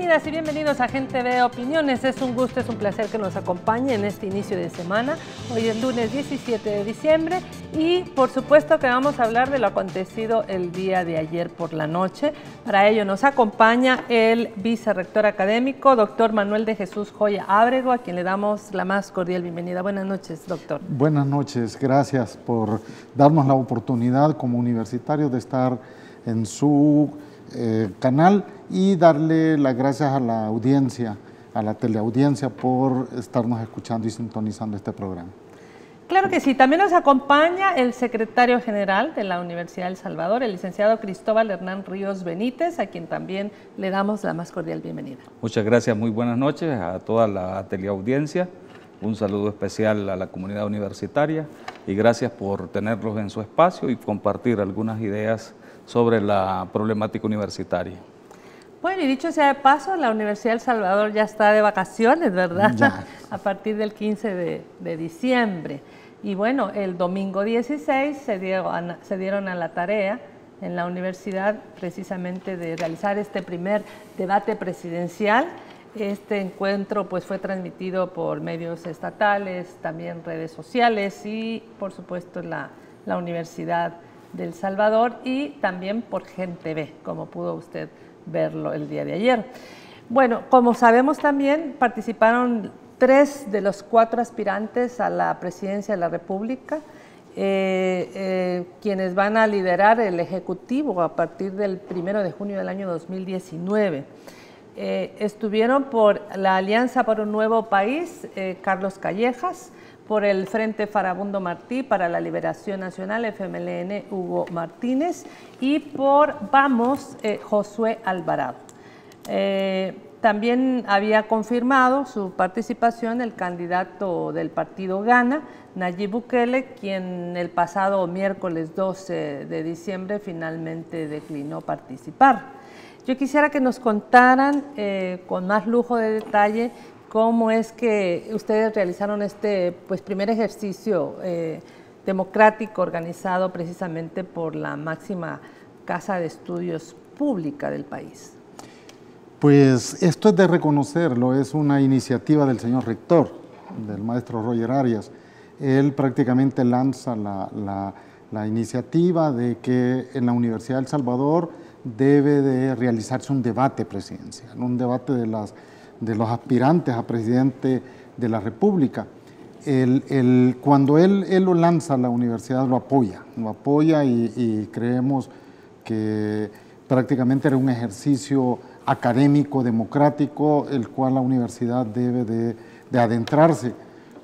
Bienvenidas y bienvenidos a Gente Ve Opiniones. Es un gusto, es un placer que nos acompañe en este inicio de semana. Hoy es lunes 17 de diciembre y por supuesto que vamos a hablar de lo acontecido el día de ayer por la noche. Para ello nos acompaña el vicerrector académico, doctor Manuel de Jesús Joya Ábrego, a quien le damos la más cordial bienvenida. Buenas noches, doctor. Buenas noches, gracias por darnos la oportunidad como universitarios de estar en su canal y darle las gracias a la audiencia, a la teleaudiencia por estarnos escuchando y sintonizando este programa. Claro que sí, también nos acompaña el secretario general de la Universidad de El Salvador, el licenciado Cristóbal Hernán Ríos Benítez, a quien también le damos la más cordial bienvenida. Muchas gracias, muy buenas noches a toda la teleaudiencia, un saludo especial a la comunidad universitaria y gracias por tenerlos en su espacio y compartir algunas ideas sobre la problemática universitaria. Bueno, y dicho sea de paso, la Universidad de El Salvador ya está de vacaciones, ¿verdad? Ya. A partir del 15 de diciembre. Y bueno, el domingo 16 se dieron a la tarea en la universidad precisamente de realizar este primer debate presidencial. Este encuentro pues fue transmitido por medios estatales, también redes sociales y por supuesto la Universidad de El Salvador y también por Gente Ve, como pudo usted verlo el día de ayer. Bueno, como sabemos también participaron 3 de los 4 aspirantes a la presidencia de la República, quienes van a liderar el Ejecutivo a partir del 1 de junio del año 2019. Estuvieron por la Alianza por un Nuevo País, Carlos Callejas, por el Frente Farabundo Martí para la Liberación Nacional, FMLN, Hugo Martínez, y por Vamos, Josué Alvarado. También había confirmado su participación el candidato del partido Gana, Nayib Bukele, quien el pasado miércoles 12 de diciembre finalmente declinó participar. Yo quisiera que nos contaran con más lujo de detalle cómo es que ustedes realizaron este primer ejercicio democrático organizado precisamente por la máxima casa de estudios pública del país. Pues esto es de reconocerlo, es una iniciativa del señor rector, del maestro Roger Arias. Él prácticamente lanza la iniciativa de que en la Universidad de El Salvador debe de realizarse un debate presidencial, un debate de los aspirantes a presidente de la República. Cuando él lo lanza, la universidad lo apoya y creemos que prácticamente era un ejercicio académico, democrático, el cual la universidad debe de adentrarse.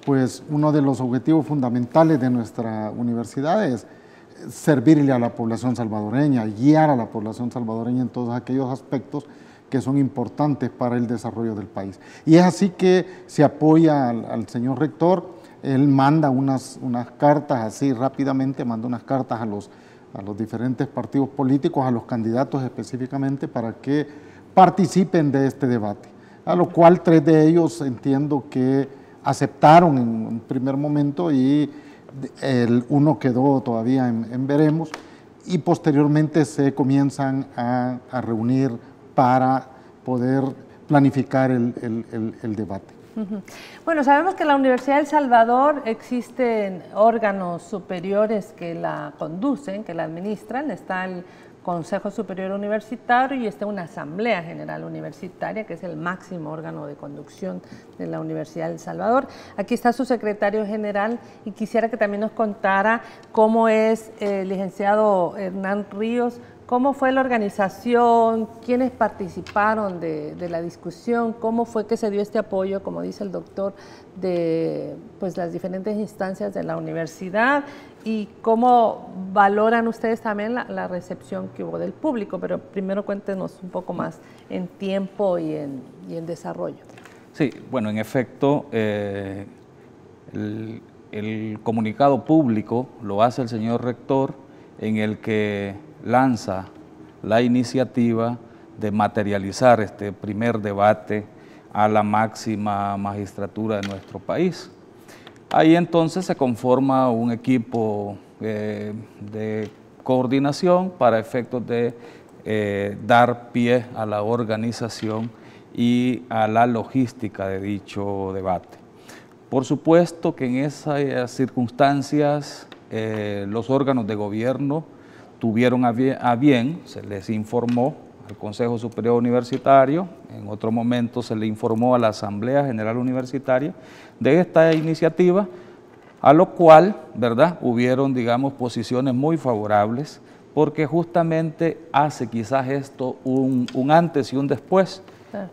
Pues uno de los objetivos fundamentales de nuestra universidad es servirle a la población salvadoreña, guiar a la población salvadoreña en todos aquellos aspectos que son importantes para el desarrollo del país. Y es así que se apoya al señor rector. Él manda unas cartas así rápidamente, manda unas cartas a los diferentes partidos políticos, a los candidatos específicamente, para que participen de este debate, a lo cual 3 de ellos entiendo que aceptaron en un primer momento y uno quedó todavía en veremos, y posteriormente se comienzan a reunir para poder planificar el debate. Bueno, sabemos que en la Universidad de El Salvador existen órganos superiores que la conducen, que la administran. Está el Consejo Superior Universitario y está una Asamblea General Universitaria, que es el máximo órgano de conducción de la Universidad de El Salvador. Aquí está su secretario general y quisiera que también nos contara cómo es el licenciado Hernán Ríos. ¿Cómo fue la organización? ¿Quiénes participaron de la discusión? ¿Cómo fue que se dio este apoyo, como dice el doctor, de las diferentes instancias de la universidad? ¿Y cómo valoran ustedes también la recepción que hubo del público? Pero primero cuéntenos un poco más en tiempo y en desarrollo. Sí, bueno, en efecto, el comunicado público lo hace el señor rector, en el que lanza la iniciativa de materializar este primer debate a la máxima magistratura de nuestro país. Ahí entonces se conforma un equipo de coordinación para efectos de dar pie a la organización y a la logística de dicho debate. Por supuesto que en esas circunstancias los órganos de gobierno tuvieron a bien, se les informó al Consejo Superior Universitario, en otro momento se le informó a la Asamblea General Universitaria de esta iniciativa, a lo cual, ¿verdad?, hubieron, digamos, posiciones muy favorables, porque justamente hace quizás esto un antes y un después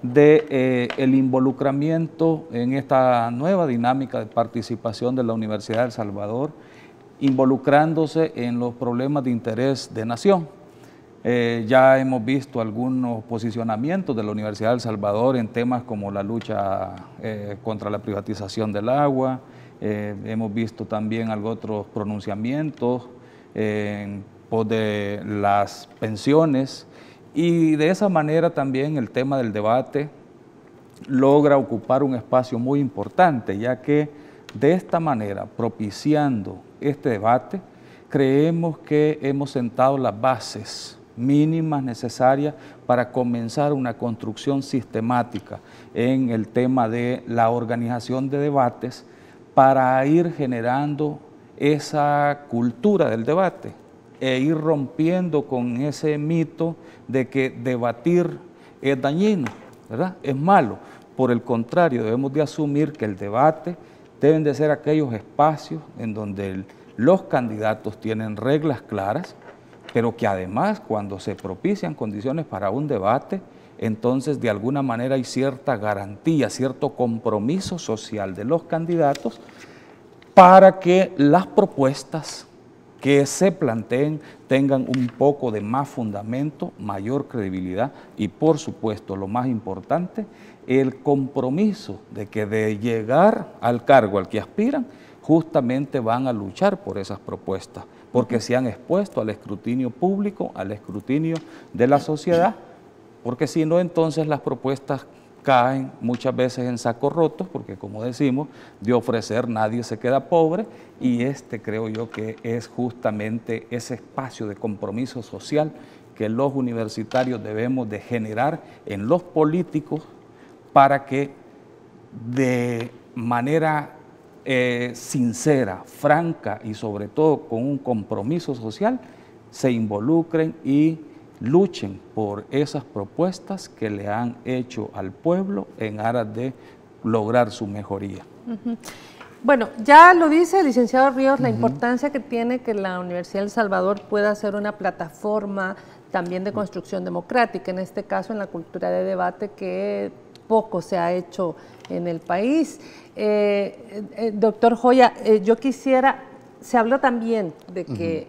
de el involucramiento en esta nueva dinámica de participación de la Universidad de El Salvador, involucrándose en los problemas de interés de nación. Ya hemos visto algunos posicionamientos de la Universidad de El Salvador en temas como la lucha contra la privatización del agua, hemos visto también otros pronunciamientos en pos de las pensiones, y de esa manera también el tema del debate logra ocupar un espacio muy importante, ya que de esta manera, propiciando este debate, creemos que hemos sentado las bases mínimas necesarias para comenzar una construcción sistemática en el tema de la organización de debates, para ir generando esa cultura del debate e ir rompiendo con ese mito de que debatir es dañino, ¿verdad?, es malo. Por el contrario, debemos de asumir que el debate deben de ser aquellos espacios en donde los candidatos tienen reglas claras, pero que además, cuando se propician condiciones para un debate, entonces de alguna manera hay cierta garantía, cierto compromiso social de los candidatos para que las propuestas que se planteen tengan un poco de más fundamento, mayor credibilidad y, por supuesto, lo más importante, el compromiso de que de llegar al cargo al que aspiran, justamente van a luchar por esas propuestas, porque se han expuesto al escrutinio público, al escrutinio de la sociedad, porque si no, entonces las propuestas caen muchas veces en sacos rotos, porque como decimos, de ofrecer nadie se queda pobre, y creo yo que es justamente ese espacio de compromiso social que los universitarios debemos de generar en los políticos, para que de manera sincera, franca y sobre todo con un compromiso social se involucren y luchen por esas propuestas que le han hecho al pueblo en aras de lograr su mejoría. Bueno, ya lo dice el licenciado Ríos, la importancia que tiene que la Universidad de El Salvador pueda ser una plataforma también de construcción democrática, en este caso en la cultura de debate, que poco se ha hecho en el país. Doctor Joya, yo quisiera, se habló también de que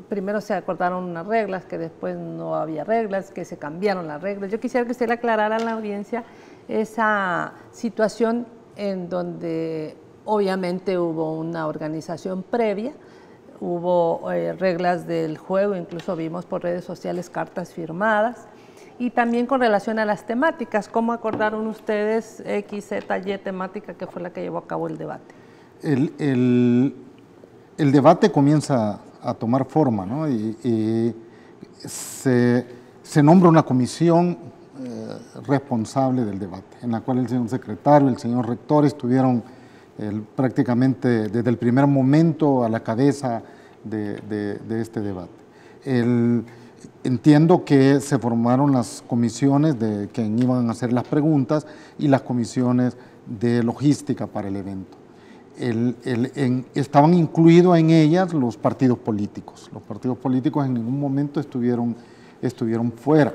primero se acordaron unas reglas, que después no había reglas, que se cambiaron las reglas. Yo quisiera que usted le aclarara a la audiencia esa situación en donde obviamente hubo una organización previa, hubo reglas del juego, incluso vimos por redes sociales cartas firmadas, y también con relación a las temáticas, ¿cómo acordaron ustedes X, Z, Y temática que fue la que llevó a cabo el debate? El debate comienza a tomar forma, ¿no? y se nombra una comisión responsable del debate, en la cual el señor secretario, el señor rector estuvieron prácticamente desde el primer momento a la cabeza de este debate. Entiendo que se formaron las comisiones de quien iban a hacer las preguntas y las comisiones de logística para el evento. Estaban incluidos en ellas los partidos políticos. Los partidos políticos en ningún momento estuvieron fuera.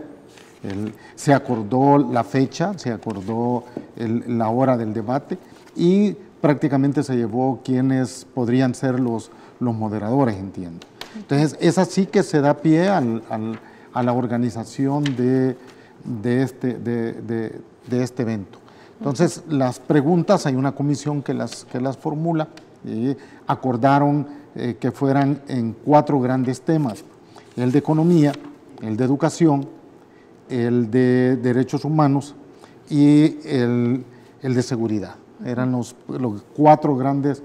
Se acordó la fecha, se acordó la hora del debate y prácticamente se llevó quienes podrían ser los moderadores, entiendo. Entonces, es así que se da pie a la organización de este evento. Entonces, las preguntas, hay una comisión que las formula, y acordaron que fueran en 4 grandes temas: el de economía, el de educación, el de derechos humanos y el de seguridad. Eran los 4 grandes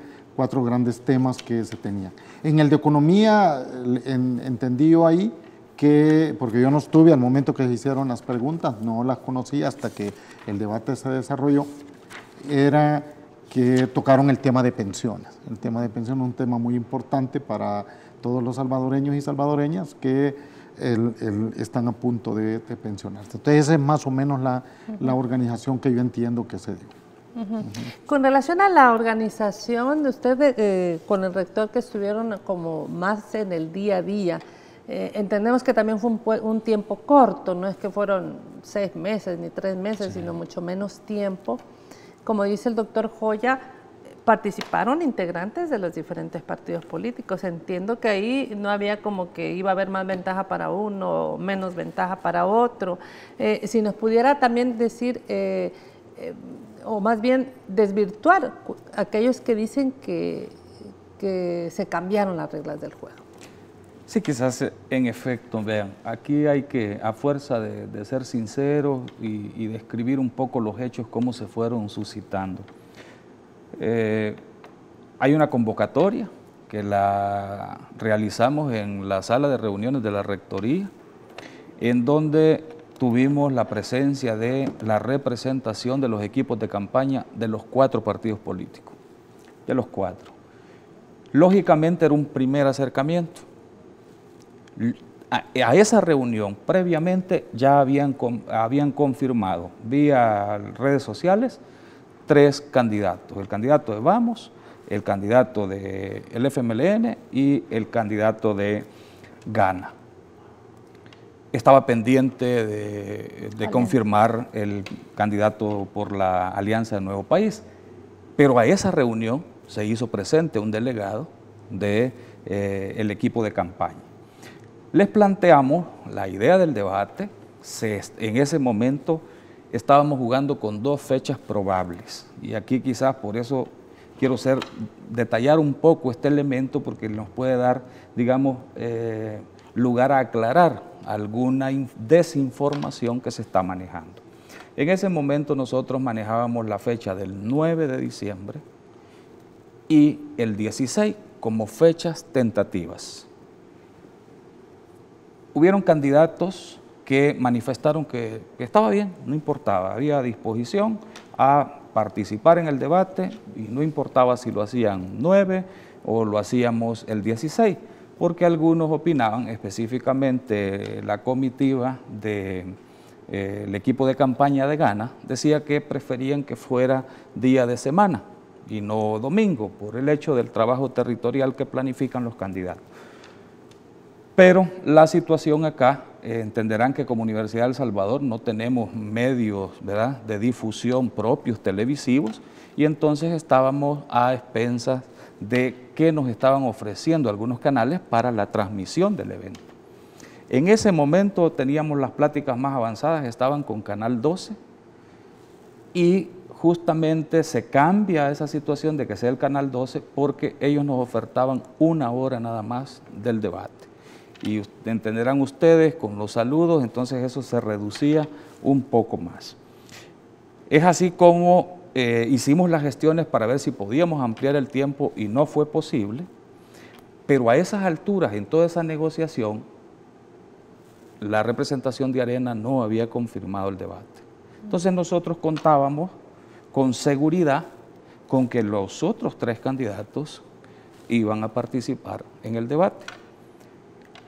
temas que se tenían. En el de economía, entendí yo ahí porque yo no estuve al momento que se hicieron las preguntas, no las conocí hasta que el debate se desarrolló, era que tocaron el tema de pensiones. El tema de pensiones es un tema muy importante para todos los salvadoreños y salvadoreñas que están a punto de pensionarse. Entonces, esa es más o menos la organización que yo entiendo que se dio. Con relación a la organización de ustedes con el rector, que estuvieron como más en el día a día, entendemos que también fue un tiempo corto, no es que fueron 6 meses ni 3 meses, sí, sino mucho menos tiempo. Como dice el doctor Joya, participaron integrantes de los diferentes partidos políticos. Entiendo que ahí no había como que iba a haber más ventaja para uno o menos ventaja para otro. Si nos pudiera también decir, o más bien desvirtuar aquellos que dicen que se cambiaron las reglas del juego. Sí, quizás en efecto, vean, aquí hay que, a fuerza de ser sinceros y describir un poco los hechos, cómo se fueron suscitando. Hay una convocatoria que la realizamos en la sala de reuniones de la Rectoría, en donde tuvimos la presencia de la representación de los equipos de campaña de los 4 partidos políticos, de los 4. Lógicamente era un primer acercamiento. A esa reunión previamente ya habían confirmado vía redes sociales 3 candidatos, el candidato de Vamos, el candidato del FMLN y el candidato de Gana. Estaba pendiente de confirmar el candidato por la Alianza del Nuevo País, pero a esa reunión se hizo presente un delegado del equipo de campaña. Les planteamos la idea del debate. En ese momento estábamos jugando con 2 fechas probables, y aquí quizás por eso quiero detallar un poco este elemento, porque nos puede dar, digamos, lugar a aclarar alguna desinformación que se está manejando. En ese momento nosotros manejábamos la fecha del 9 de diciembre y el 16 como fechas tentativas. Hubieron candidatos que manifestaron que estaba bien, no importaba, había disposición a participar en el debate y no importaba si lo hacían 9 o lo hacíamos el 16, porque algunos opinaban, específicamente la comitiva del equipo de campaña de Gana, decía que preferían que fuera día de semana y no domingo, por el hecho del trabajo territorial que planifican los candidatos. Pero la situación acá, entenderán que como Universidad de El Salvador no tenemos medios, ¿verdad?, de difusión propios televisivos, y entonces estábamos a expensas de qué nos estaban ofreciendo algunos canales para la transmisión del evento. En ese momento teníamos las pláticas más avanzadas, estaban con Canal 12, y justamente se cambia esa situación de que sea el Canal 12 porque ellos nos ofertaban 1 hora nada más del debate. Y entenderán ustedes con los saludos, entonces eso se reducía un poco más. Es así como hicimos las gestiones para ver si podíamos ampliar el tiempo y no fue posible, pero a esas alturas, en toda esa negociación, la representación de Arena no había confirmado el debate. Entonces nosotros contábamos con seguridad con que los otros 3 candidatos iban a participar en el debate.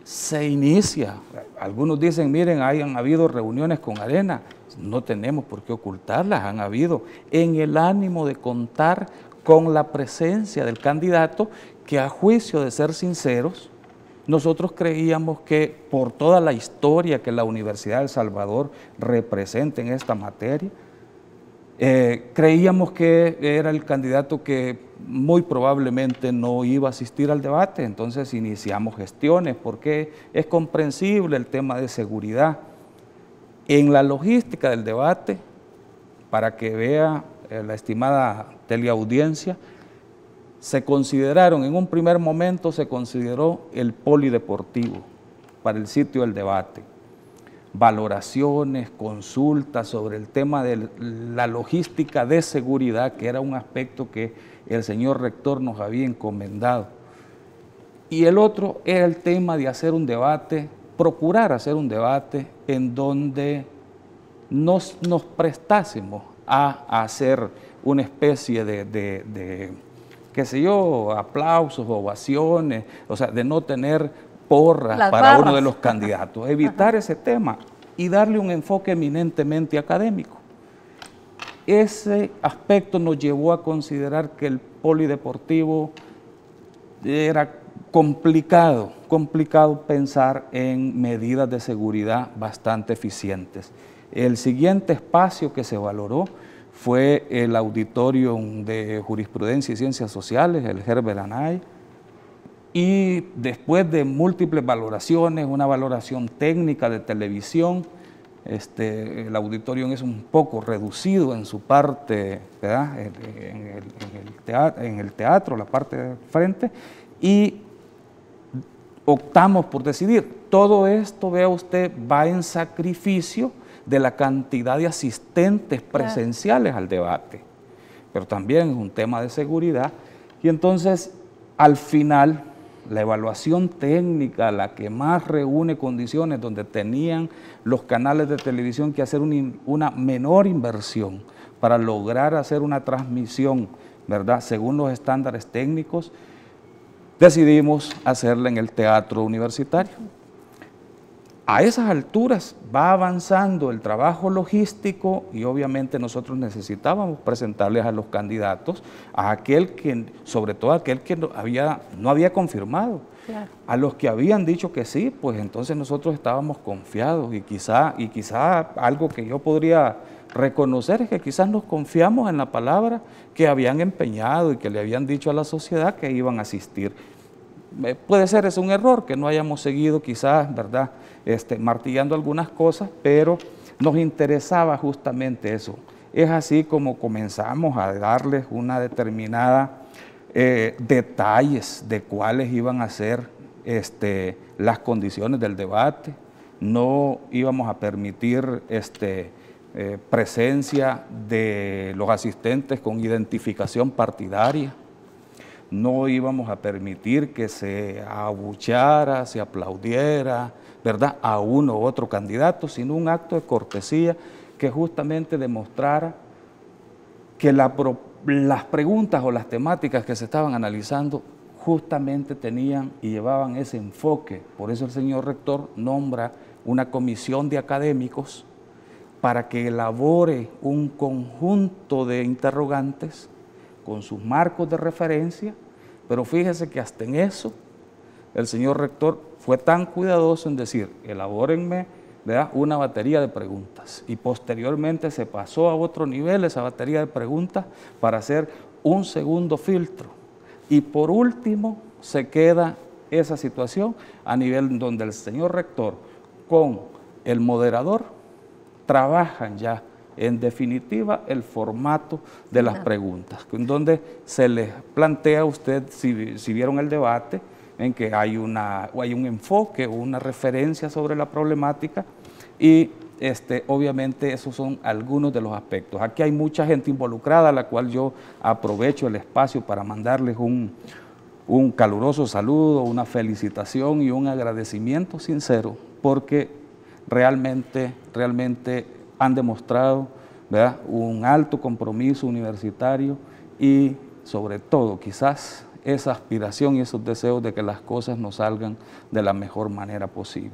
Se inicia, algunos dicen, miren, han habido reuniones con Arena, no tenemos por qué ocultarlas, han habido, en el ánimo de contar con la presencia del candidato que, a juicio de ser sinceros, nosotros creíamos que por toda la historia que la Universidad de El Salvador representa en esta materia, creíamos que era el candidato que muy probablemente no iba a asistir al debate. Entonces iniciamos gestiones porque es comprensible el tema de seguridad. En la logística del debate, para que vea la estimada teleaudiencia, se consideraron, en un primer momento se consideró el polideportivo para el sitio del debate. Valoraciones, consultas sobre el tema de la logística de seguridad, que era un aspecto que el señor rector nos había encomendado. Y el otro era el tema de hacer un debate procurar hacer un debate en donde nos prestásemos a hacer una especie de qué sé yo, aplausos, ovaciones, o sea, de no tener porras Las para barras. uno de los candidatos, evitar ese tema y darle un enfoque eminentemente académico. Ese aspecto nos llevó a considerar que el polideportivo era complicado pensar en medidas de seguridad bastante eficientes. El siguiente espacio que se valoró fue el Auditorium de Jurisprudencia y Ciencias Sociales, el Herbert Anay, y después de múltiples valoraciones, una valoración técnica de televisión, el auditorium es un poco reducido en su parte, ¿verdad? En el teatro, la parte de frente, y optamos por decidir. Todo esto, vea usted, va en sacrificio de la cantidad de asistentes presenciales al debate, pero también es un tema de seguridad. Y entonces, al final, la evaluación técnica, la que más reúne condiciones donde tenían los canales de televisión que hacer una menor inversión para lograr hacer una transmisión, ¿verdad?, según los estándares técnicos, decidimos hacerla en el teatro universitario. A esas alturas va avanzando el trabajo logístico y obviamente nosotros necesitábamos presentarles a los candidatos, a aquel que, sobre todo a aquel que no había confirmado. Claro. A los que habían dicho que sí, pues entonces nosotros estábamos confiados y quizá algo que yo podría reconocer es que quizás nos confiamos en la palabra que habían empeñado y que le habían dicho a la sociedad que iban a asistir. Puede ser, es un error que no hayamos seguido quizás, ¿verdad?, martillando algunas cosas, pero nos interesaba justamente eso. Es así como comenzamos a darles una determinada detalles de cuáles iban a ser las condiciones del debate. No íbamos a permitir presencia de los asistentes con identificación partidaria. No íbamos a permitir que se abucheara, se aplaudiera, ¿verdad?, a uno u otro candidato, sino un acto de cortesía que justamente demostrara que las preguntas o las temáticas que se estaban analizando justamente tenían y llevaban ese enfoque. Por eso el señor rector nombra una comisión de académicos para que elabore un conjunto de interrogantes con sus marcos de referencia, pero fíjese que hasta en eso el señor rector fue tan cuidadoso en decir, elabórenme, ¿verdad?, una batería de preguntas, y posteriormente se pasó a otro nivel esa batería de preguntas para hacer un segundo filtro, y por último se queda esa situación a nivel donde el señor rector con el moderador trabajan ya en definitiva el formato de las preguntas, en donde se les plantea a usted, si vieron el debate, en que hay un enfoque o una referencia sobre la problemática y obviamente esos son algunos de los aspectos. Aquí hay mucha gente involucrada, a la cual yo aprovecho el espacio para mandarles un caluroso saludo, una felicitación y un agradecimiento sincero, porque realmente han demostrado, ¿verdad?, un alto compromiso universitario y sobre todo quizás esa aspiración y esos deseos de que las cosas nos salgan de la mejor manera posible.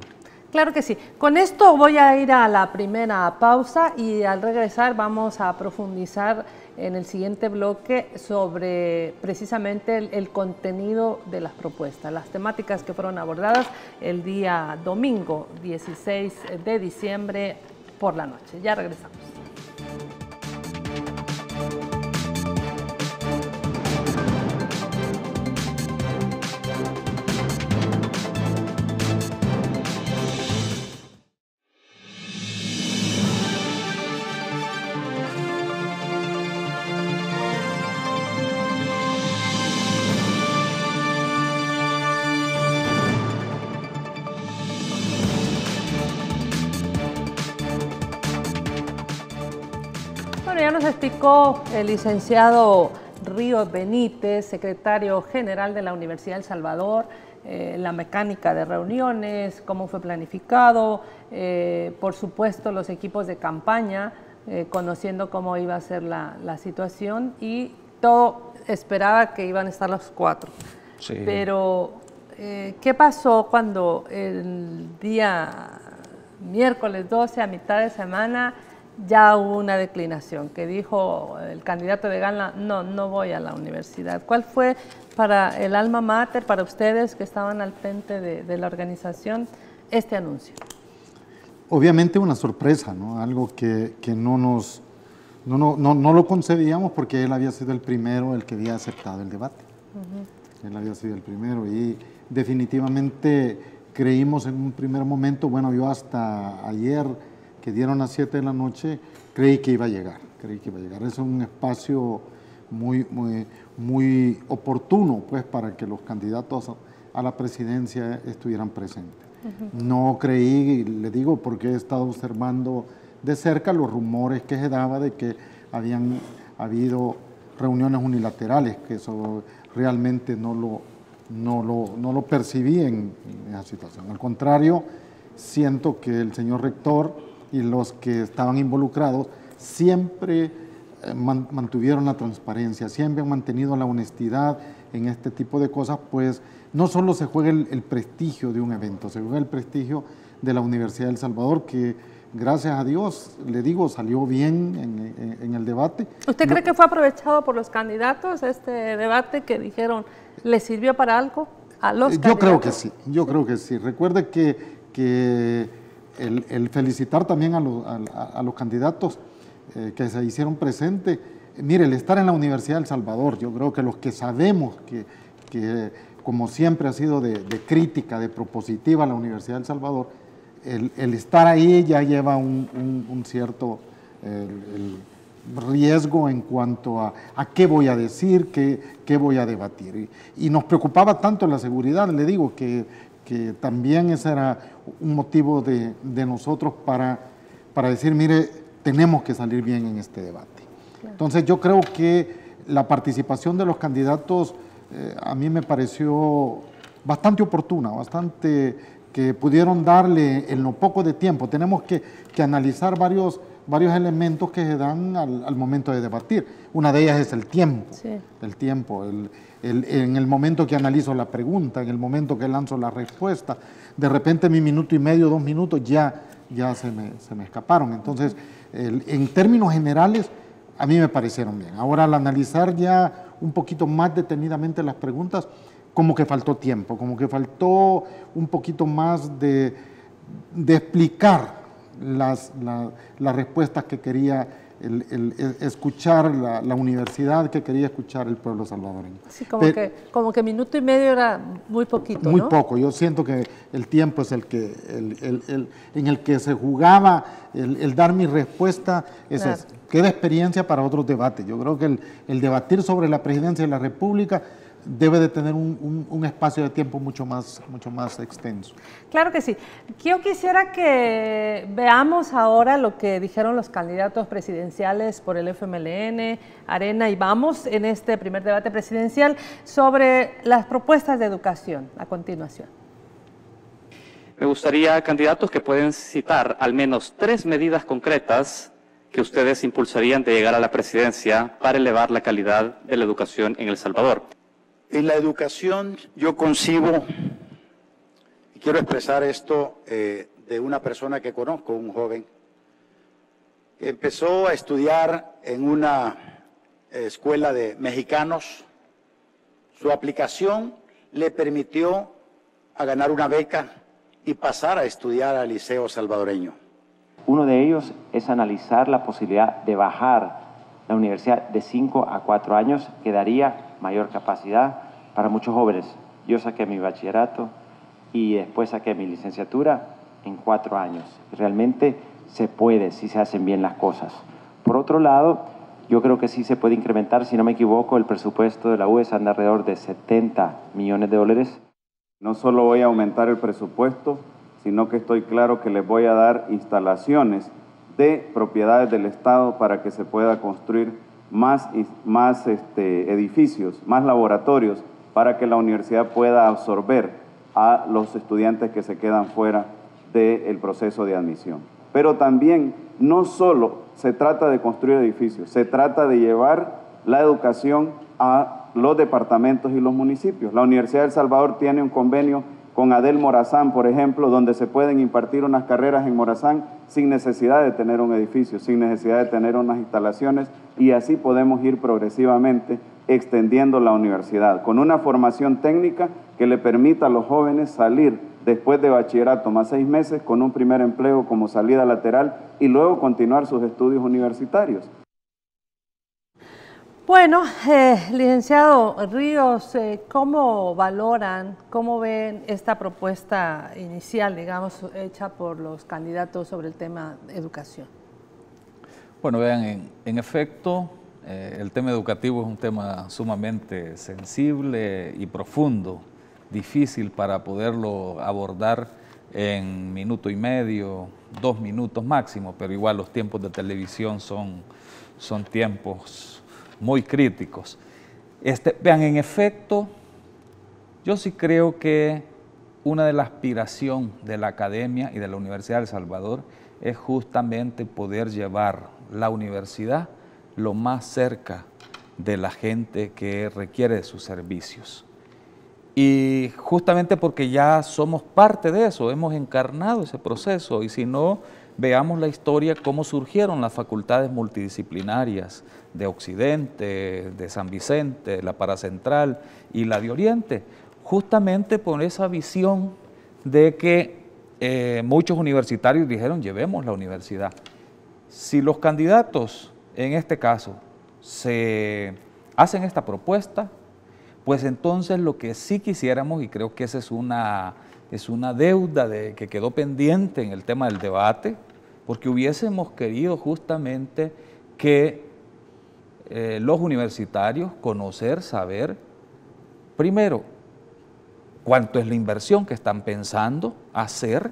Claro que sí. Con esto voy a ir a la primera pausa y al regresar vamos a profundizar en el siguiente bloque sobre precisamente el contenido de las propuestas, las temáticas que fueron abordadas el día domingo 16 de diciembre por la noche. Ya regresamos. Bueno, ya nos explicó el licenciado Ríos Benítez, secretario general de la Universidad de El Salvador, la mecánica de reuniones, cómo fue planificado, por supuesto los equipos de campaña, conociendo cómo iba a ser la situación, y todo esperaba que iban a estar los 4. Sí. Pero, ¿qué pasó cuando el día miércoles 12, a mitad de semana, ya hubo una declinación, que dijo el candidato de Gana, no voy a la universidad? ¿Cuál fue para el alma mater, para ustedes que estaban al frente de la organización, este anuncio? Obviamente una sorpresa, ¿no? Algo que no lo concebíamos, porque él había sido el primero el que había aceptado el debate. Él había sido el primero y definitivamente creímos en un primer momento, bueno, yo hasta ayer que dieron las 7 de la noche, creí que iba a llegar. Es un espacio muy oportuno, pues, para que los candidatos a la presidencia estuvieran presentes. No creí, le digo, porque he estado observando de cerca los rumores que se daba de que habían habido reuniones unilaterales, que eso realmente no lo percibí en esa situación. Al contrario, siento que el señor rector y los que estaban involucrados siempre mantuvieron la transparencia, siempre han mantenido la honestidad en este tipo de cosas, pues no solo se juega el prestigio de un evento, se juega el prestigio de la Universidad de El Salvador, que gracias a Dios, le digo, salió bien en el debate. ¿Usted cree que fue aprovechado por los candidatos este debate, que dijeron, le sirvió para algo a los candidatos? Yo creo que sí. Recuerde que el felicitar también a los candidatos que se hicieron presentes. Mire, el estar en la Universidad de El Salvador, yo creo que los que sabemos que como siempre ha sido de crítica, de propositiva la Universidad de El Salvador, el estar ahí ya lleva un cierto riesgo en cuanto a qué voy a decir, qué voy a debatir. Y nos preocupaba tanto la seguridad, le digo, que también ese era un motivo de nosotros para decir, mire, tenemos que salir bien en este debate. Claro. Entonces yo creo que la participación de los candidatos a mí me pareció bastante oportuna, bastante que pudieron darle en lo poco de tiempo. Tenemos que analizar varios elementos que se dan al momento de debatir. Una de ellas es el tiempo. Sí. El tiempo, en el momento que analizo la pregunta, en el momento que lanzo la respuesta, de repente mi minuto y medio, 2 minutos ya se me escaparon. Entonces, en términos generales, a mí me parecieron bien. Ahora, al analizar ya un poquito más detenidamente las preguntas, como que faltó tiempo, como que faltó un poquito más de explicar las respuestas que quería escuchar la universidad, que quería escuchar el pueblo salvadoreño. Sí, como que minuto y medio era muy poquito, muy ¿no? poco. Yo siento que el tiempo es en el que se jugaba el dar mi respuesta. Eso claro. Queda experiencia para otros debates. Yo creo que el debatir sobre la presidencia de la República debe de tener un espacio de tiempo mucho más extenso. Claro que sí. Yo quisiera que veamos ahora lo que dijeron los candidatos presidenciales por el FMLN, Arena y Vamos en este primer debate presidencial sobre las propuestas de educación a continuación. Me gustaría, candidatos, que pueden citar al menos 3 medidas concretas que ustedes impulsarían de llegar a la presidencia para elevar la calidad de la educación en El Salvador. En la educación yo concibo, y quiero expresar esto de una persona que conozco, un joven, que empezó a estudiar en una escuela de mexicanos. Su aplicación le permitió a ganar una beca y pasar a estudiar al Liceo Salvadoreño. Uno de ellos es analizar la posibilidad de bajar la universidad de 5 a 4 años, que daría mayor capacidad para muchos jóvenes. Yo saqué mi bachillerato y después saqué mi licenciatura en 4 años. Realmente se puede, si se hacen bien las cosas. Por otro lado, yo creo que sí se puede incrementar, si no me equivoco, el presupuesto de la UES anda alrededor de $70 millones. No solo voy a aumentar el presupuesto, sino que estoy claro que les voy a dar instalaciones de propiedades del Estado para que se pueda construir más edificios, más laboratorios, para que la universidad pueda absorber a los estudiantes que se quedan fuera del proceso de admisión. Pero también no solo se trata de construir edificios, se trata de llevar la educación a los departamentos y los municipios. La Universidad de El Salvador tiene un convenio con Adel Morazán, por ejemplo, donde se pueden impartir unas carreras en Morazán sin necesidad de tener un edificio, sin necesidad de tener unas instalaciones, y así podemos ir progresivamente extendiendo la universidad, con una formación técnica que le permita a los jóvenes salir después de bachillerato más 6 meses con un primer empleo como salida lateral y luego continuar sus estudios universitarios. Bueno, licenciado Ríos, ¿cómo valoran, cómo ven esta propuesta inicial, digamos, hecha por los candidatos sobre el tema de educación? Bueno, vean, en efecto, el tema educativo es un tema sumamente sensible y profundo, difícil para poderlo abordar en 1 minuto y medio, 2 minutos máximo, pero igual los tiempos de televisión son tiempos muy críticos. Vean, en efecto, yo sí creo que una de las aspiraciones de la academia y de la Universidad de El Salvador es justamente poder llevar la universidad lo más cerca de la gente que requiere de sus servicios. Y justamente porque ya somos parte de eso, hemos encarnado ese proceso, y si no, veamos la historia, cómo surgieron las facultades multidisciplinarias de Occidente, de San Vicente, la Paracentral y la de Oriente, justamente por esa visión de que muchos universitarios dijeron, llevemos la universidad. Si los candidatos, en este caso, se hacen esta propuesta, pues entonces lo que sí quisiéramos, y creo que esa es una deuda que quedó pendiente en el tema del debate, porque hubiésemos querido justamente que los universitarios conocer, saber, primero, cuánto es la inversión que están pensando hacer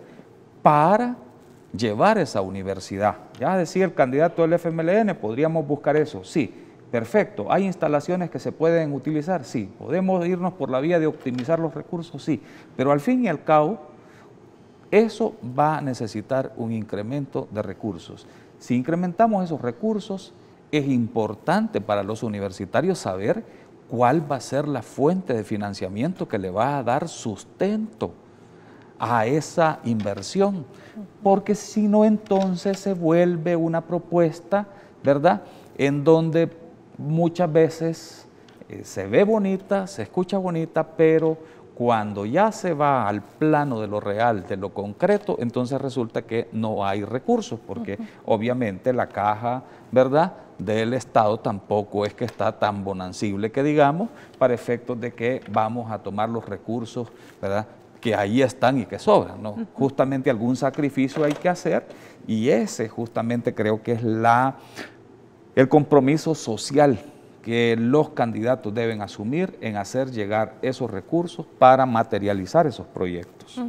para llevar esa universidad. Ya decía el candidato del FMLN, podríamos buscar eso, sí, perfecto. ¿Hay instalaciones que se pueden utilizar? Sí. ¿Podemos irnos por la vía de optimizar los recursos? Sí. Pero al fin y al cabo, eso va a necesitar un incremento de recursos. Si incrementamos esos recursos, es importante para los universitarios saber cuál va a ser la fuente de financiamiento que le va a dar sustento a esa inversión, porque si no, entonces se vuelve una propuesta, ¿verdad?, en donde muchas veces se ve bonita, se escucha bonita, pero cuando ya se va al plano de lo real, de lo concreto, entonces resulta que no hay recursos, porque obviamente la caja, ¿verdad?, del Estado tampoco es que está tan bonancible que digamos, para efectos de que vamos a tomar los recursos, ¿verdad?, que ahí están y que sobran, ¿no? Justamente algún sacrificio hay que hacer, y ese justamente creo que es el compromiso social que los candidatos deben asumir en hacer llegar esos recursos para materializar esos proyectos.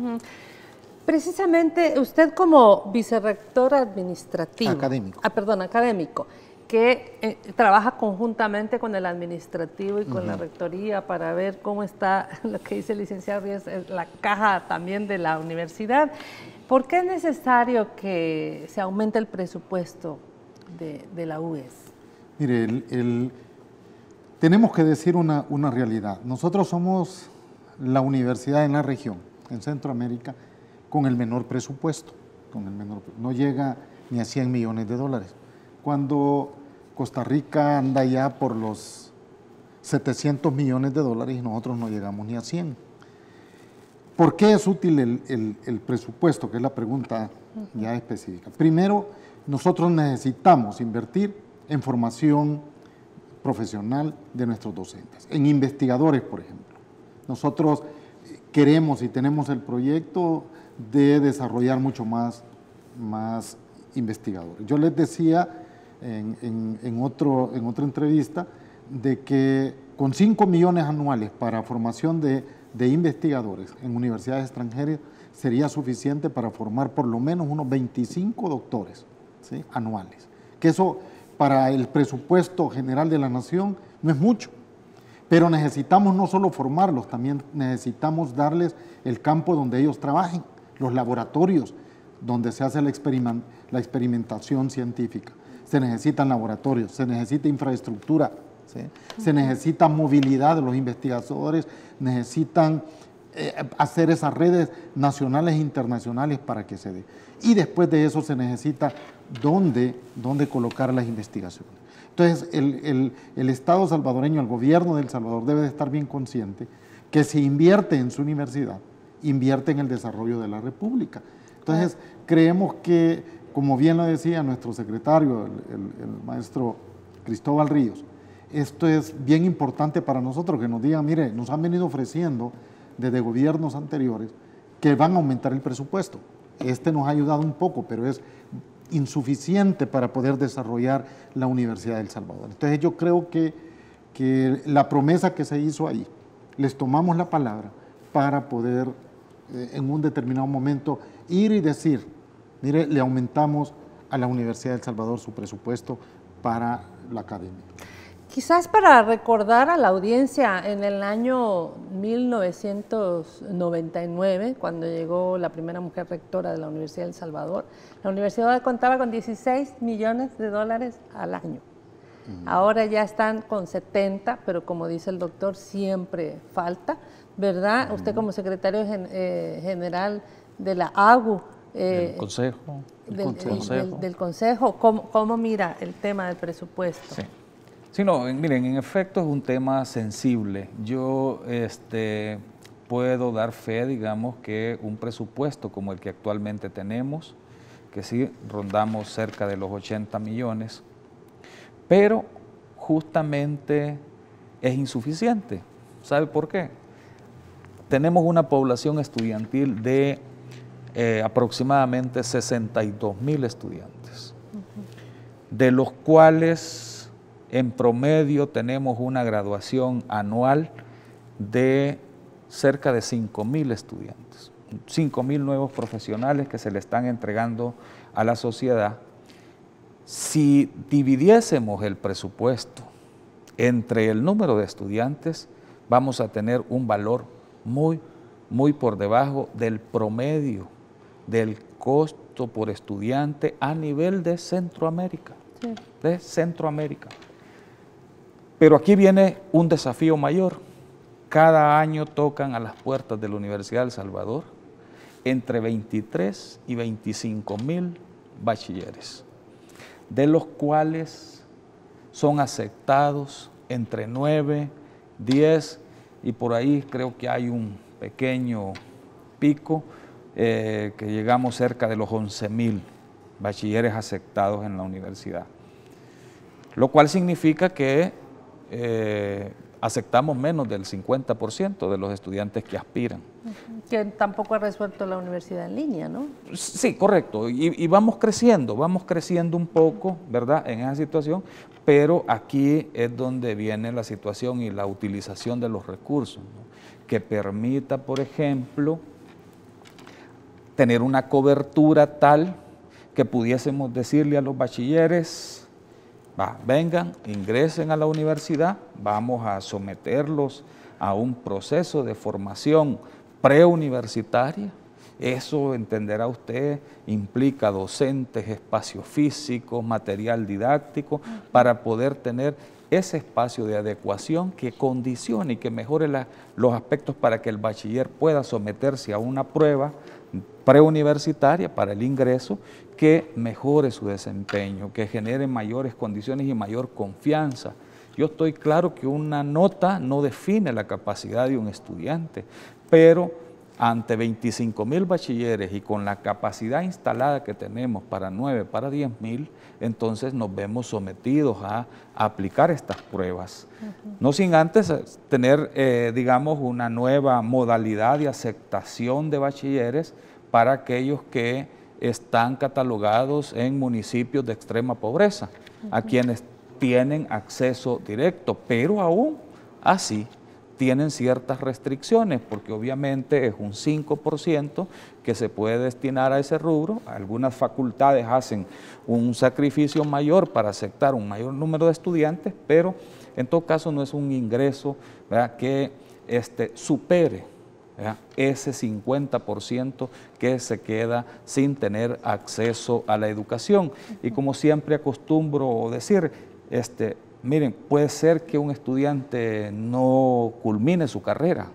Precisamente usted como vicerrector administrativo, académico, que trabaja conjuntamente con el administrativo y con la rectoría para ver cómo está lo que dice el licenciado Ríos, la caja también de la universidad. ¿Por qué es necesario que se aumente el presupuesto de la UES? Mire, tenemos que decir una realidad. Nosotros somos la universidad en la región, en Centroamérica, con el menor presupuesto. No llega ni a 100 millones de dólares. Cuando Costa Rica anda ya por los 700 millones de dólares y nosotros no llegamos ni a 100. ¿Por qué es útil el presupuesto? Que es la pregunta ya específica. Primero, nosotros necesitamos invertir en formación profesional de nuestros docentes, en investigadores, por ejemplo. Nosotros queremos y tenemos el proyecto de desarrollar mucho más investigadores. Yo les decía en otra entrevista de que con 5 millones anuales para formación de investigadores en universidades extranjeras sería suficiente para formar por lo menos unos 25 doctores, ¿sí?, anuales. Que eso para el presupuesto general de la nación no es mucho, Pero necesitamos no solo formarlos, también necesitamos darles el campo donde ellos trabajen, los laboratorios donde se hace la experimentación científica. Se necesitan laboratorios, se necesita infraestructura, ¿sí? Se necesita movilidad de los investigadores, necesitan hacer esas redes nacionales e internacionales para que se dé. Y después de eso se necesita dónde colocar las investigaciones. Entonces, el Estado salvadoreño, el gobierno de El Salvador debe de estar bien consciente que si invierte en su universidad, invierte en el desarrollo de la República. Entonces, creemos que, como bien lo decía nuestro secretario, el maestro Cristóbal Ríos, esto es bien importante para nosotros, que nos digan, mire, nos han venido ofreciendo desde gobiernos anteriores que van a aumentar el presupuesto. Este nos ha ayudado un poco, pero es insuficiente para poder desarrollar la Universidad de El Salvador. Entonces yo creo que la promesa que se hizo ahí, les tomamos la palabra para poder en un determinado momento ir y decir, mire, le aumentamos a la Universidad de El Salvador su presupuesto para la academia. Quizás para recordar a la audiencia, en el año 1999, cuando llegó la primera mujer rectora de la Universidad de El Salvador, la universidad contaba con 16 millones de dólares al año. Ahora ya están con 70, pero como dice el doctor, siempre falta, ¿verdad? Usted como secretario general de la AGU, del Consejo, ¿cómo mira el tema del presupuesto? Sí. Sí, no, miren, en efecto es un tema sensible. Yo puedo dar fe, digamos, que un presupuesto como el que actualmente tenemos, que sí rondamos cerca de los 80 millones, pero justamente es insuficiente. ¿Sabe por qué? Tenemos una población estudiantil de aproximadamente 62,000 estudiantes, de los cuales en promedio tenemos una graduación anual de cerca de 5,000 estudiantes, 5,000 nuevos profesionales que se le están entregando a la sociedad. Si dividiésemos el presupuesto entre el número de estudiantes, vamos a tener un valor muy por debajo del promedio del costo por estudiante a nivel de Centroamérica. Sí. De Centroamérica. Pero aquí viene un desafío mayor. Cada año tocan a las puertas de la Universidad de El Salvador entre 23 y 25,000 bachilleres, de los cuales son aceptados entre 9, 10 y por ahí creo que hay un pequeño pico que llegamos cerca de los 11,000 bachilleres aceptados en la universidad, lo cual significa que aceptamos menos del 50% de los estudiantes que aspiran. Que tampoco ha resuelto la universidad en línea, ¿no? Sí, correcto, y vamos creciendo un poco, ¿verdad?, en esa situación, pero aquí es donde viene la situación y la utilización de los recursos, ¿no?, que permita, por ejemplo, tener una cobertura tal que pudiésemos decirle a los bachilleres, vengan, ingresen a la universidad, vamos a someterlos a un proceso de formación preuniversitaria. Eso, entenderá usted, implica docentes, espacios físicos, material didáctico, para poder tener ese espacio de adecuación que condicione y que mejore los aspectos para que el bachiller pueda someterse a una prueba preuniversitaria para el ingreso que mejore su desempeño, que genere mayores condiciones y mayor confianza. Yo estoy claro que una nota no define la capacidad de un estudiante, pero ante 25,000 bachilleres y con la capacidad instalada que tenemos para 9, para 10,000, entonces nos vemos sometidos a aplicar estas pruebas. No sin antes tener, digamos, una nueva modalidad de aceptación de bachilleres para aquellos que están catalogados en municipios de extrema pobreza, a quienes tienen acceso directo, pero aún así tienen ciertas restricciones, porque obviamente es un 5% que se puede destinar a ese rubro. Algunas facultades hacen un sacrificio mayor para aceptar un mayor número de estudiantes, pero en todo caso no es un ingreso, ¿verdad?, que supere, ¿verdad?, ese 50% que se queda sin tener acceso a la educación. Y como siempre acostumbro decir, miren, puede ser que un estudiante no culmine su carrera,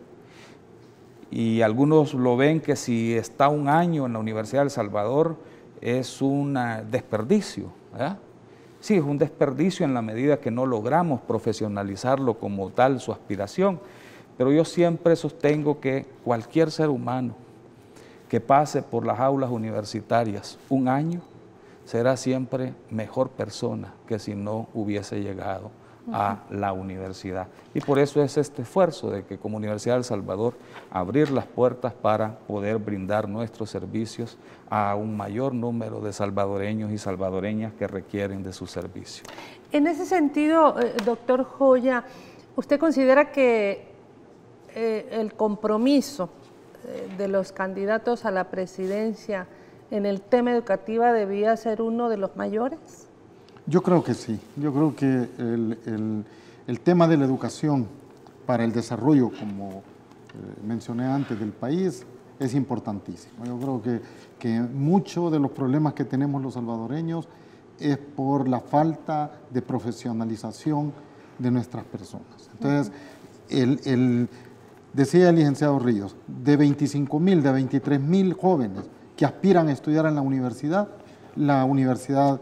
y algunos lo ven que si está un año en la Universidad de El Salvador es un desperdicio, ¿verdad? Sí, es un desperdicio en la medida que no logramos profesionalizarlo como tal su aspiración, pero yo siempre sostengo que cualquier ser humano que pase por las aulas universitarias un año será siempre mejor persona que si no hubiese llegado a la universidad. Y por eso es este esfuerzo de que como Universidad de El Salvador abrir las puertas para poder brindar nuestros servicios a un mayor número de salvadoreños y salvadoreñas que requieren de su servicio. En ese sentido, doctor Joya, ¿usted considera que el compromiso de los candidatos a la presidencia en el tema educativo debía ser uno de los mayores? Yo creo que sí. Yo creo que el tema de la educación para el desarrollo, como mencioné antes, del país, es importantísimo. Yo creo que muchos de los problemas que tenemos los salvadoreños es por la falta de profesionalización de nuestras personas. Entonces, decía el licenciado Ríos, de 25,000, de 23,000 jóvenes que aspiran a estudiar en la universidad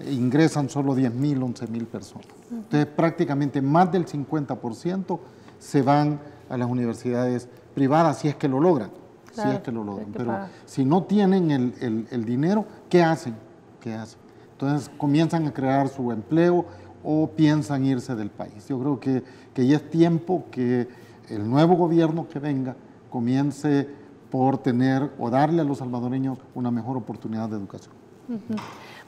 ingresan solo 10,000, 11,000 personas. Entonces, prácticamente más del 50% se van a las universidades privadas, si es que lo logran. Claro, si es que lo logran. Pero si no tienen el dinero, ¿qué hacen? ¿Qué hacen? Entonces, comienzan a crear su empleo o piensan irse del país. Yo creo que ya es tiempo que el nuevo gobierno que venga comience por tener o darle a los salvadoreños una mejor oportunidad de educación.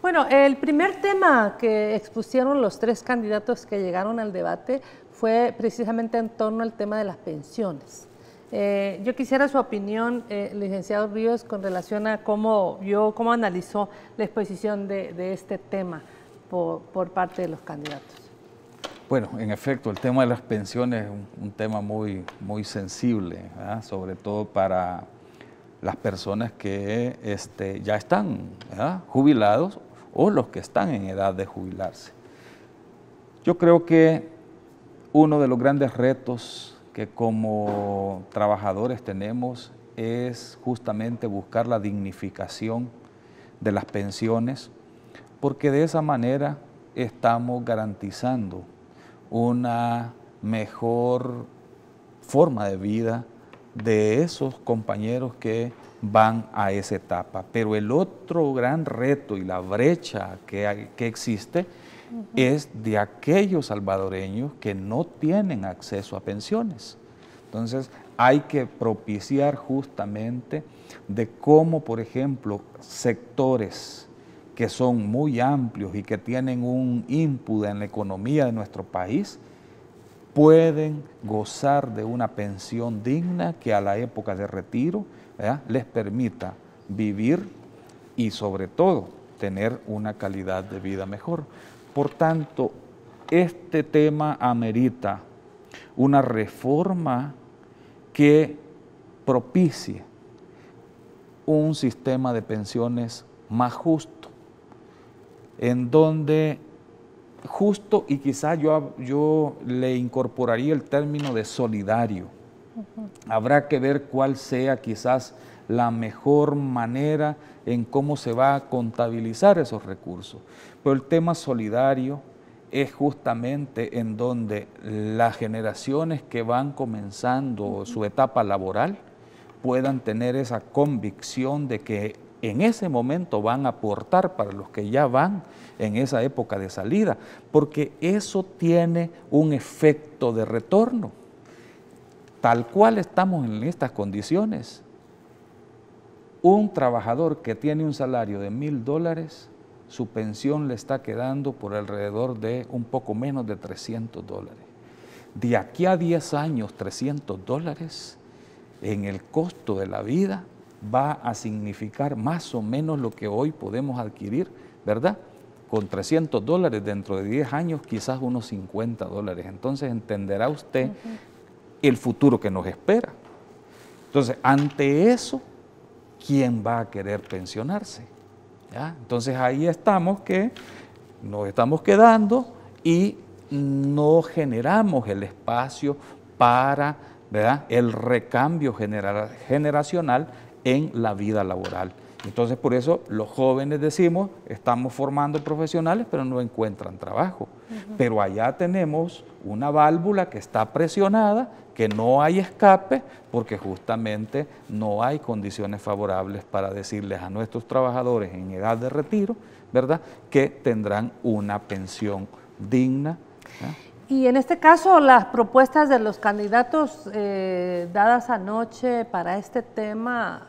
Bueno, el primer tema que expusieron los tres candidatos que llegaron al debate fue precisamente en torno al tema de las pensiones. Yo quisiera su opinión, licenciado Ríos, con relación a cómo analizó la exposición de este tema por parte de los candidatos. Bueno, en efecto, el tema de las pensiones es un tema muy sensible, ¿verdad?, sobre todo para las personas que ya están, ¿verdad?, jubilados o los que están en edad de jubilarse. Yo creo que uno de los grandes retos que como trabajadores tenemos es justamente buscar la dignificación de las pensiones, porque de esa manera estamos garantizando una mejor forma de vida de esos compañeros que van a esa etapa. Pero el otro gran reto y la brecha que existe es de aquellos salvadoreños que no tienen acceso a pensiones. Entonces, hay que propiciar justamente de cómo, por ejemplo, sectores que son muy amplios y que tienen un input en la economía de nuestro país, pueden gozar de una pensión digna que a la época de retiro, ¿verdad?, les permita vivir y sobre todo tener una calidad de vida mejor. Por tanto, este tema amerita una reforma que propicie un sistema de pensiones más justo, en donde justo, y quizá yo le incorporaría el término de solidario. Habrá que ver cuál sea quizás la mejor manera en cómo se va a contabilizar esos recursos. Pero el tema solidario es justamente en donde las generaciones que van comenzando su etapa laboral puedan tener esa convicción de que en ese momento van a aportar para los que ya van en esa época de salida, porque eso tiene un efecto de retorno. Tal cual estamos en estas condiciones, un trabajador que tiene un salario de $1,000, su pensión le está quedando por alrededor de un poco menos de $300. De aquí a 10 años, $300 en el costo de la vida va a significar más o menos lo que hoy podemos adquirir, ¿verdad?, con $300 dentro de 10 años, quizás unos $50. Entonces entenderá usted el futuro que nos espera. Entonces, ante eso, ¿quién va a querer pensionarse? ¿Ya? Entonces ahí estamos que nos estamos quedando y no generamos el espacio para, ¿verdad?, el recambio generacional en la vida laboral. Entonces, por eso los jóvenes decimos, estamos formando profesionales, pero no encuentran trabajo. Pero allá tenemos una válvula que está presionada, que no hay escape, porque justamente no hay condiciones favorables para decirles a nuestros trabajadores en edad de retiro, ¿verdad?, que tendrán una pensión digna. Y en este caso, las propuestas de los candidatos dadas anoche para este tema,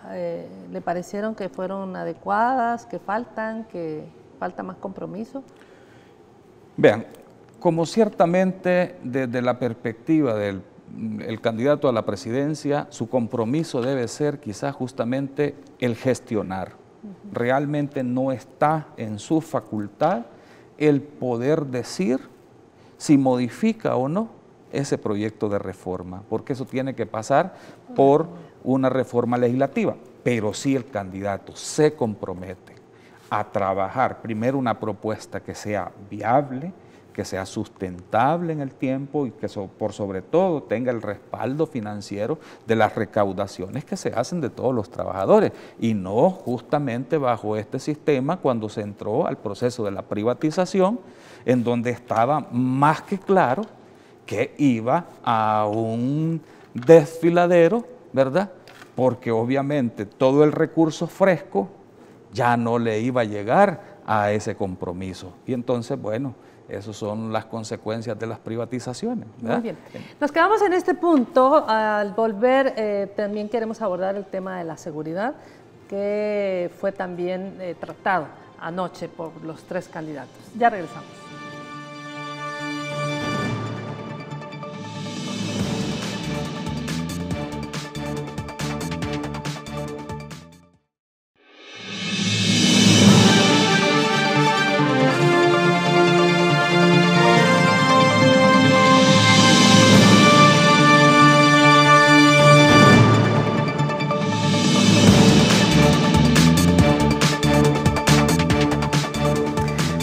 ¿le parecieron que fueron adecuadas, que falta más compromiso? Vean, como ciertamente desde la perspectiva del candidato a la presidencia, su compromiso debe ser quizás justamente el gestionar. Realmente no está en su facultad el poder decir si modifica o no ese proyecto de reforma, porque eso tiene que pasar por una reforma legislativa, pero si el candidato se compromete a trabajar primero una propuesta que sea viable, que sea sustentable en el tiempo y que por sobre todo tenga el respaldo financiero de las recaudaciones que se hacen de todos los trabajadores y no justamente bajo este sistema cuando se entró al proceso de la privatización, en donde estaba más que claro que iba a un desfiladero, ¿verdad? Porque obviamente todo el recurso fresco ya no le iba a llegar a ese compromiso. Y entonces, bueno, esas son las consecuencias de las privatizaciones, ¿verdad? Muy bien. Nos quedamos en este punto. Al volver, también queremos abordar el tema de la seguridad, que fue también tratado anoche por los tres candidatos. Ya regresamos.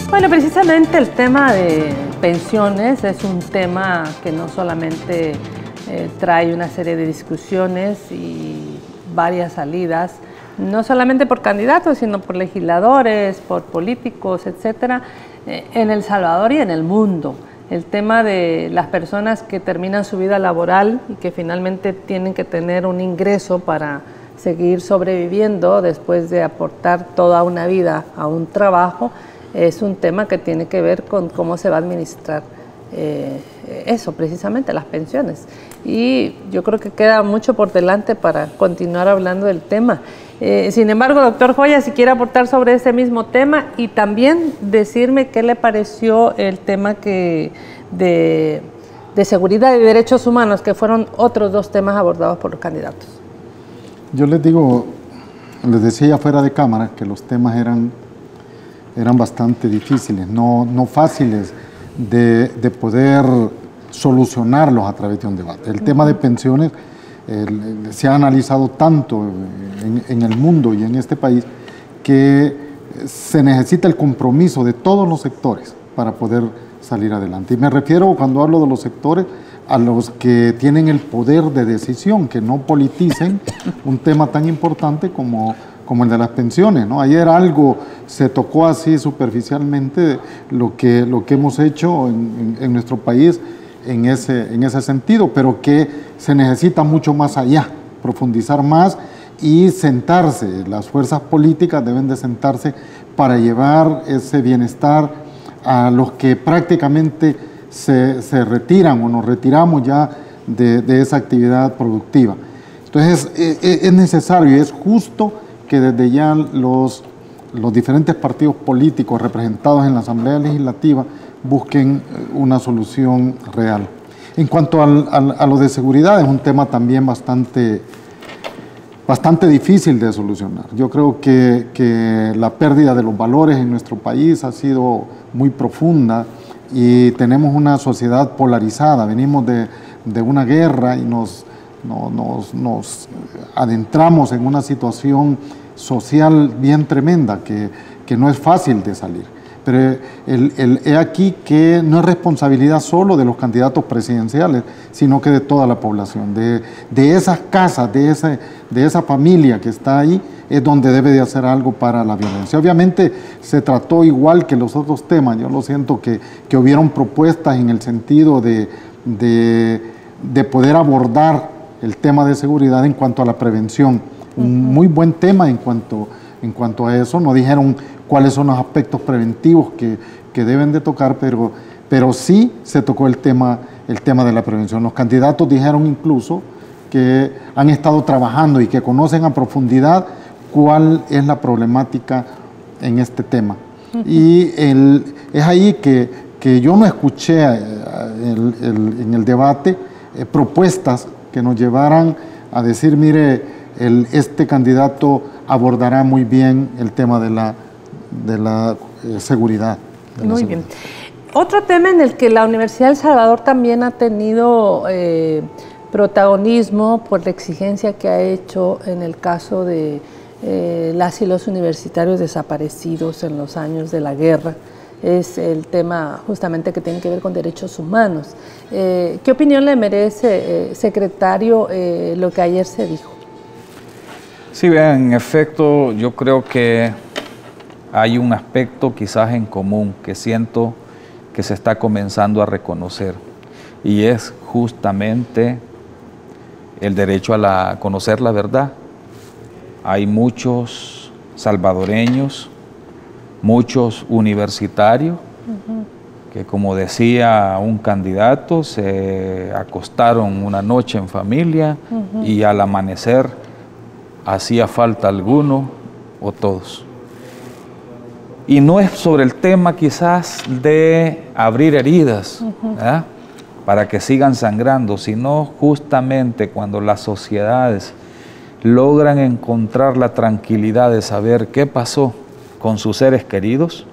Bueno, precisamente el tema de pensiones es un tema que no solamente trae una serie de discusiones y varias salidas, no solamente por candidatos, sino por legisladores, por políticos, etcétera, en El Salvador y en el mundo. El tema de las personas que terminan su vida laboral y que finalmente tienen que tener un ingreso para seguir sobreviviendo después de aportar toda una vida a un trabajo, es un tema que tiene que ver con cómo se va a administrar eso, precisamente, las pensiones. Y yo creo que queda mucho por delante para continuar hablando del tema. Sin embargo, doctor Joya, si quiere aportar sobre ese mismo tema y también decirme qué le pareció el tema de seguridad y derechos humanos, que fueron otros dos temas abordados por los candidatos. Yo les decía fuera de cámara que los temas eran bastante difíciles, no fáciles de poder solucionarlos a través de un debate. El tema de pensiones se ha analizado tanto en el mundo y en este país que se necesita el compromiso de todos los sectores para poder salir adelante. Y me refiero, cuando hablo de los sectores, a los que tienen el poder de decisión, que no politicen un tema tan importante como el de las pensiones, ¿no? Ayer algo se tocó así superficialmente lo que hemos hecho en nuestro país en ese sentido, pero que se necesita mucho más allá, profundizar más y sentarse. Las fuerzas políticas deben de sentarse para llevar ese bienestar a los que prácticamente se retiran o nos retiramos ya de esa actividad productiva. Entonces es necesario y es justo que desde ya los diferentes partidos políticos representados en la Asamblea Legislativa busquen una solución real. En cuanto a lo de seguridad, es un tema también bastante bastante difícil de solucionar. Yo creo que la pérdida de los valores en nuestro país ha sido muy profunda y tenemos una sociedad polarizada. Venimos de una guerra y nos adentramos en una situación social bien tremenda que no es fácil de salir. Pero he aquí que no es responsabilidad solo de los candidatos presidenciales, sino que de toda la población, de esas casas, de esa familia que está ahí, es donde debe de hacer algo para la violencia. Obviamente se trató igual que los otros temas. Yo lo siento que hubieron propuestas en el sentido de poder abordar el tema de seguridad en cuanto a la prevención. Un muy buen tema en cuanto a eso. No dijeron cuáles son los aspectos preventivos que deben de tocar, pero sí se tocó el tema de la prevención. Los candidatos dijeron incluso que han estado trabajando y que conocen a profundidad cuál es la problemática en este tema. Y es ahí que yo no escuché en el debate propuestas que nos llevaran a decir, mire, este candidato abordará muy bien el tema de la seguridad. Muy bien. Otro tema en el que la Universidad de El Salvador también ha tenido protagonismo por la exigencia que ha hecho en el caso de las y los universitarios desaparecidos en los años de la guerra, es el tema justamente que tiene que ver con derechos humanos. ¿Qué opinión le merece, secretario, lo que ayer se dijo? Sí, vean, en efecto, yo creo que hay un aspecto quizás en común que siento que se está comenzando a reconocer, y es justamente el derecho a conocer la verdad. Hay muchos salvadoreños, muchos universitarios, que, como decía un candidato, se acostaron una noche en familia y al amanecer hacía falta alguno o todos. Y no es sobre el tema quizás de abrir heridas, ¿verdad?, para que sigan sangrando, sino justamente cuando las sociedades logran encontrar la tranquilidad de saber qué pasó con sus seres queridos,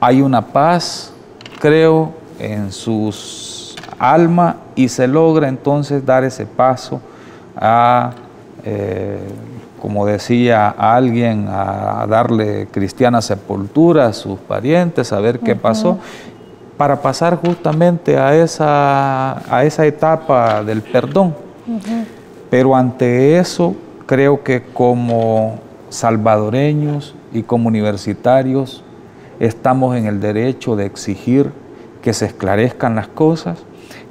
hay una paz, creo, en sus almas, y se logra entonces dar ese paso a, como decía alguien, a darle cristiana sepultura a sus parientes, a ver qué pasó, para pasar justamente a esa etapa del perdón. Pero ante eso, creo que como salvadoreños y como universitarios estamos en el derecho de exigir que se esclarezcan las cosas,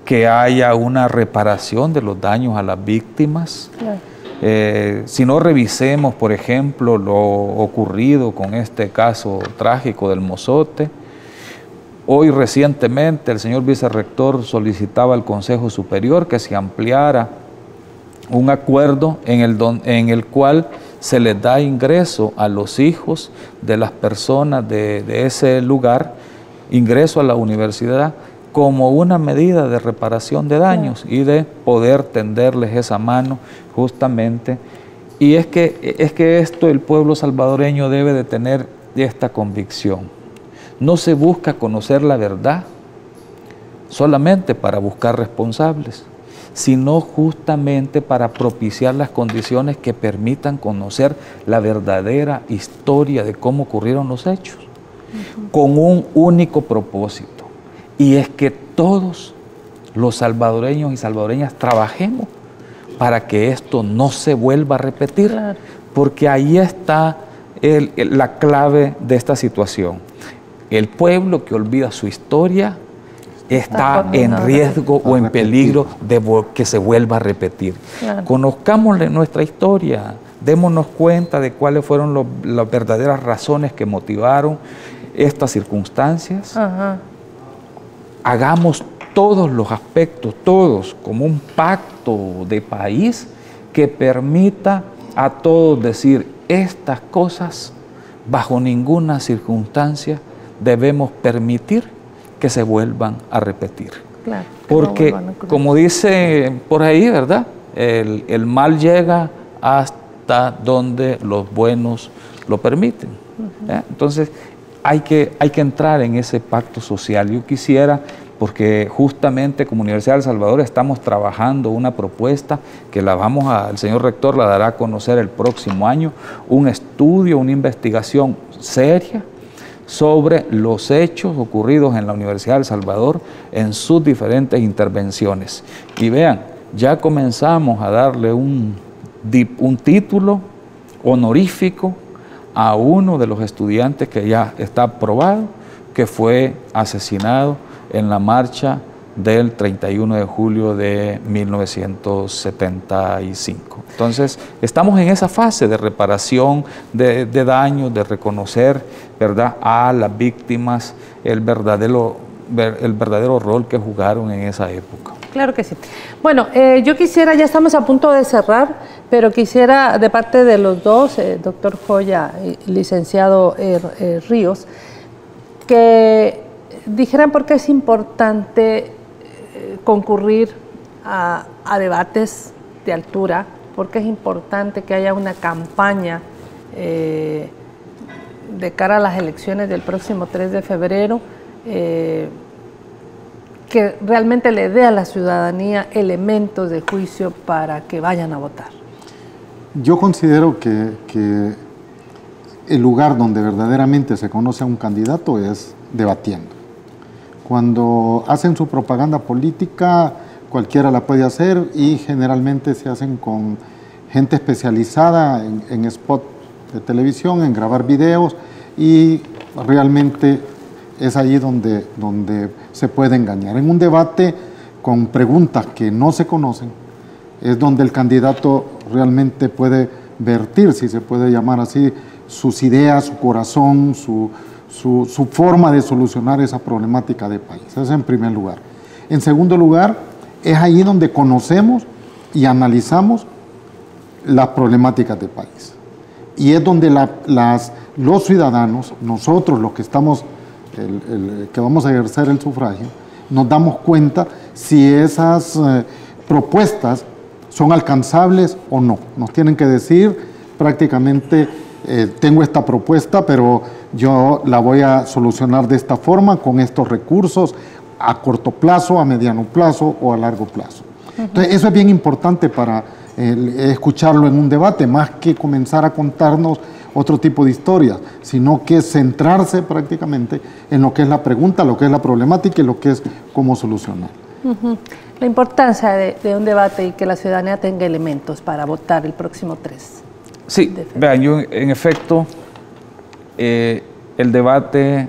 que haya una reparación de los daños a las víctimas. Si no, revisemos, por ejemplo, lo ocurrido con este caso trágico del Mozote. Hoy recientemente el señor vicerrector solicitaba al Consejo Superior que se ampliara un acuerdo en el cual se les da ingreso a los hijos de las personas de ese lugar, ingreso a la universidad, como una medida de reparación de daños y de poder tenderles esa mano justamente. Y es que esto el pueblo salvadoreño debe de tener esta convicción. No se busca conocer la verdad solamente para buscar responsables, sino justamente para propiciar las condiciones que permitan conocer la verdadera historia de cómo ocurrieron los hechos, con un único propósito, y es que todos los salvadoreños y salvadoreñas trabajemos para que esto no se vuelva a repetir, porque ahí está la clave de esta situación. El pueblo que olvida su historia está en riesgo o en peligro de que se vuelva a repetir. Conozcámosle nuestra historia, démonos cuenta de cuáles fueron las verdaderas razones que motivaron estas circunstancias. Hagamos todos los aspectos, todos, como un pacto de país que permita a todos decir, estas cosas bajo ninguna circunstancia debemos permitir que se vuelvan a repetir. Porque, como dice por ahí, ¿verdad?, el mal llega hasta donde los buenos lo permiten. Entonces, hay que entrar en ese pacto social. Yo quisiera, porque justamente como Universidad de El Salvador estamos trabajando una propuesta que el señor rector la dará a conocer el próximo año, un estudio, una investigación seria sobre los hechos ocurridos en la Universidad de El Salvador en sus diferentes intervenciones. Y vean, ya comenzamos a darle un título honorífico a uno de los estudiantes que ya está aprobado, que fue asesinado en la marcha del 31 de julio de 1975. Entonces, estamos en esa fase de reparación de daños, de reconocer, ¿verdad?, a las víctimas el verdadero rol que jugaron en esa época. Claro que sí. Bueno, yo quisiera, ya estamos a punto de cerrar, pero quisiera de parte de los dos, doctor Joya y licenciado Ríos, que dijeran por qué es importante concurrir a debates de altura, por qué es importante que haya una campaña de cara a las elecciones del próximo 3 de febrero, que realmente le dé a la ciudadanía elementos de juicio para que vayan a votar. Yo considero que el lugar donde verdaderamente se conoce a un candidato es debatiendo. Cuando hacen su propaganda política, cualquiera la puede hacer y generalmente se hacen con gente especializada en spot de televisión, en grabar videos, y realmente es ahí donde se puede engañar. En un debate con preguntas que no se conocen, es donde el candidato realmente puede vertir, si se puede llamar así, sus ideas, su corazón, su forma de solucionar esa problemática de país. Eso es en primer lugar. En segundo lugar, es ahí donde conocemos y analizamos las problemáticas del país. Y es donde los ciudadanos, nosotros los que estamos, que vamos a ejercer el sufragio, nos damos cuenta si esas propuestas son alcanzables o no. Nos tienen que decir prácticamente, tengo esta propuesta, pero yo la voy a solucionar de esta forma, con estos recursos, a corto plazo, a mediano plazo o a largo plazo. Entonces, eso es bien importante para escucharlo en un debate, más que comenzar a contarnos otro tipo de historias, sino que centrarse prácticamente en lo que es la pregunta, lo que es la problemática y lo que es cómo solucionar. La importancia de un debate y que la ciudadanía tenga elementos para votar el próximo 3. Sí, vean, yo en efecto, el debate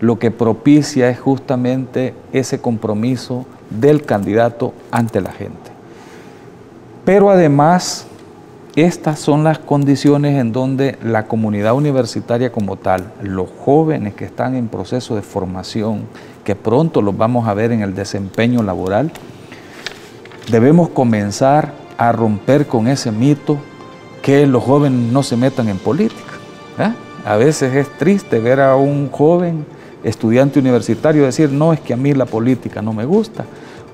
lo que propicia es justamente ese compromiso del candidato ante la gente. Pero además, estas son las condiciones en donde la comunidad universitaria como tal, los jóvenes que están en proceso de formación, que pronto los vamos a ver en el desempeño laboral, debemos comenzar a romper con ese mito que los jóvenes no se metan en política. A veces es triste ver a un joven estudiante universitario decir, no, es que a mí la política no me gusta,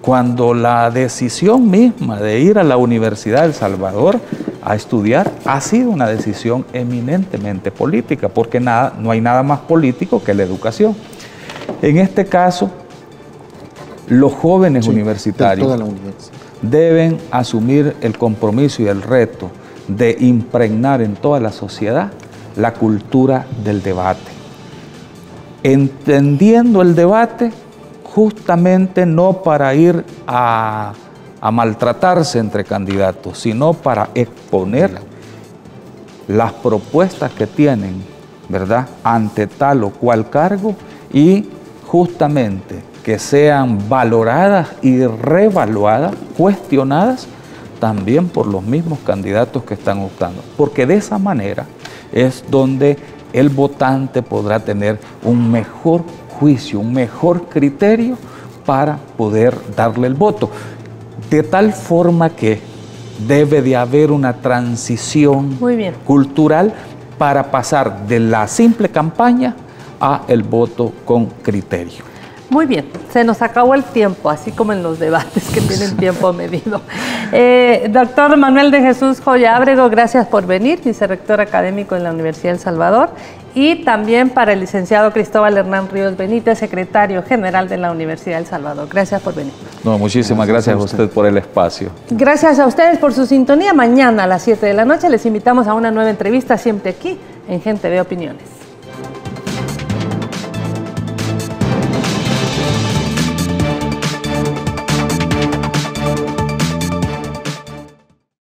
cuando la decisión misma de ir a la Universidad de El Salvador a estudiar ha sido una decisión eminentemente política, porque no hay nada más político que la educación. En este caso, los jóvenes universitarios deben asumir el compromiso y el reto de impregnar en toda la sociedad la cultura del debate. Entendiendo el debate justamente no para ir a maltratarse entre candidatos, sino para exponer las propuestas que tienen, ¿verdad?, ante tal o cual cargo, y justamente que sean valoradas y revaluadas, cuestionadas también por los mismos candidatos que están optando, porque de esa manera es donde el votante podrá tener un mejor juicio, un mejor criterio para poder darle el voto. De tal forma que debe de haber una transición cultural para pasar de la simple campaña a el voto con criterio. Muy bien, se nos acabó el tiempo, así como en los debates que tienen tiempo medido. Doctor Manuel de Jesús Joya Ábrego, gracias por venir, vicerrector académico en la Universidad del Salvador, y también para el licenciado Cristóbal Hernán Ríos Benítez, secretario general de la Universidad del Salvador. Gracias por venir. No, muchísimas gracias a usted por el espacio. Gracias a ustedes por su sintonía. Mañana a las 7 de la noche les invitamos a una nueva entrevista, siempre aquí en Gente de Opiniones.